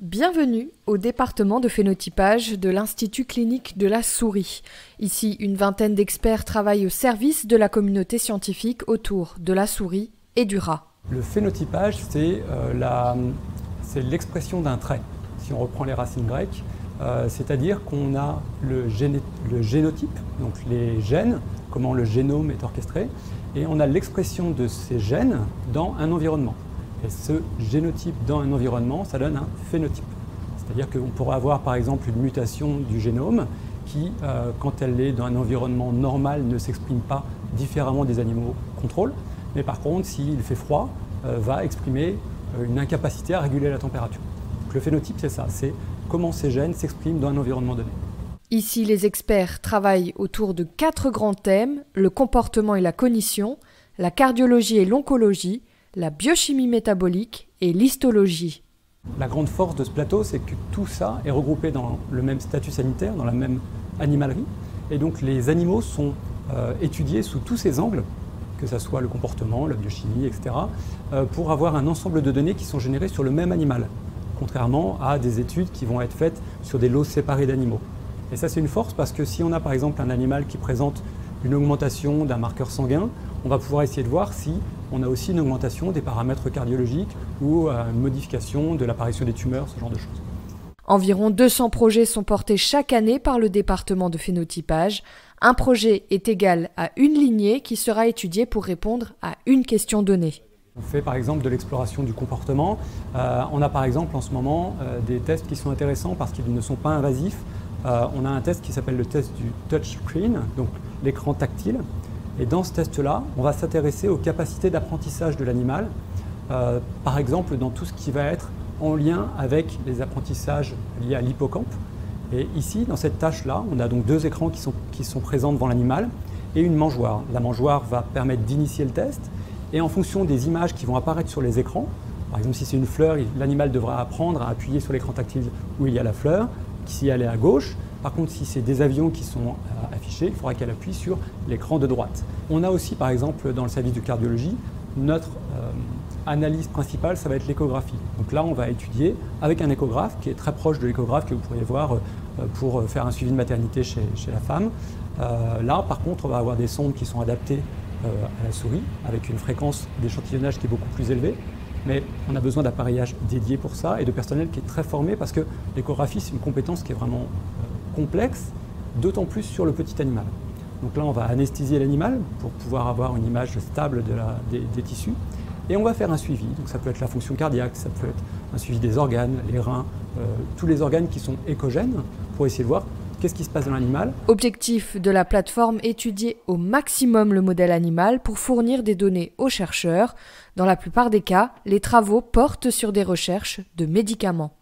Bienvenue au département de phénotypage de l'Institut clinique de la souris. Ici, une vingtaine d'experts travaillent au service de la communauté scientifique autour de la souris et du rat. Le phénotypage, c'est l'expression d'un trait, si on reprend les racines grecques, c'est-à-dire qu'on a le génotype, donc les gènes, comment le génome est orchestré, et on a l'expression de ces gènes dans un environnement. Et ce génotype dans un environnement, ça donne un phénotype. C'est-à-dire qu'on pourrait avoir par exemple une mutation du génome qui, quand elle est dans un environnement normal, ne s'exprime pas différemment des animaux contrôle, mais par contre, s'il fait froid, va exprimer une incapacité à réguler la température. Donc le phénotype, c'est ça, c'est comment ces gènes s'expriment dans un environnement donné. Ici, les experts travaillent autour de 4 grands thèmes: le comportement et la cognition, la cardiologie et l'oncologie, la biochimie métabolique et l'histologie. La grande force de ce plateau, c'est que tout ça est regroupé dans le même statut sanitaire, dans la même animalerie. Et donc les animaux sont étudiés sous tous ces angles, que ce soit le comportement, la biochimie, etc., pour avoir un ensemble de données qui sont générées sur le même animal, contrairement à des études qui vont être faites sur des lots séparés d'animaux. Et ça, c'est une force parce que si on a par exemple un animal qui présente une augmentation d'un marqueur sanguin, on va pouvoir essayer de voir si on a aussi une augmentation des paramètres cardiologiques ou une modification de l'apparition des tumeurs, ce genre de choses. Environ 200 projets sont portés chaque année par le département de phénotypage. Un projet est égal à une lignée qui sera étudiée pour répondre à une question donnée. On fait par exemple de l'exploration du comportement. On a par exemple en ce moment des tests qui sont intéressants parce qu'ils ne sont pas invasifs. On a un test qui s'appelle le test du touchscreen, donc l'écran tactile. Et dans ce test-là, on va s'intéresser aux capacités d'apprentissage de l'animal, par exemple dans tout ce qui va être en lien avec les apprentissages liés à l'hippocampe. Et ici, dans cette tâche-là, on a donc 2 écrans qui sont présents devant l'animal et une mangeoire. La mangeoire va permettre d'initier le test et en fonction des images qui vont apparaître sur les écrans, par exemple si c'est une fleur, l'animal devra apprendre à appuyer sur l'écran tactile où il y a la fleur, si elle est à gauche. Par contre, si c'est des avions qui sont affichés, il faudra qu'elle appuie sur l'écran de droite. On a aussi, par exemple, dans le service de cardiologie, notre analyse principale, ça va être l'échographie. Donc là, on va étudier avec un échographe qui est très proche de l'échographe que vous pourriez voir pour faire un suivi de maternité chez la femme. Là, par contre, on va avoir des sondes qui sont adaptées à la souris, avec une fréquence d'échantillonnage qui est beaucoup plus élevée. Mais on a besoin d'appareillage dédié pour ça et de personnel qui est très formé parce que l'échographie, c'est une compétence qui est vraiment complexe, d'autant plus sur le petit animal. Donc là, on va anesthésier l'animal pour pouvoir avoir une image stable des tissus. Et on va faire un suivi. Donc ça peut être la fonction cardiaque, ça peut être un suivi des organes, les reins, tous les organes qui sont échogènes pour essayer de voir qu'est-ce qui se passe dans l'animal. Objectif de la plateforme: étudier au maximum le modèle animal pour fournir des données aux chercheurs. Dans la plupart des cas, les travaux portent sur des recherches de médicaments.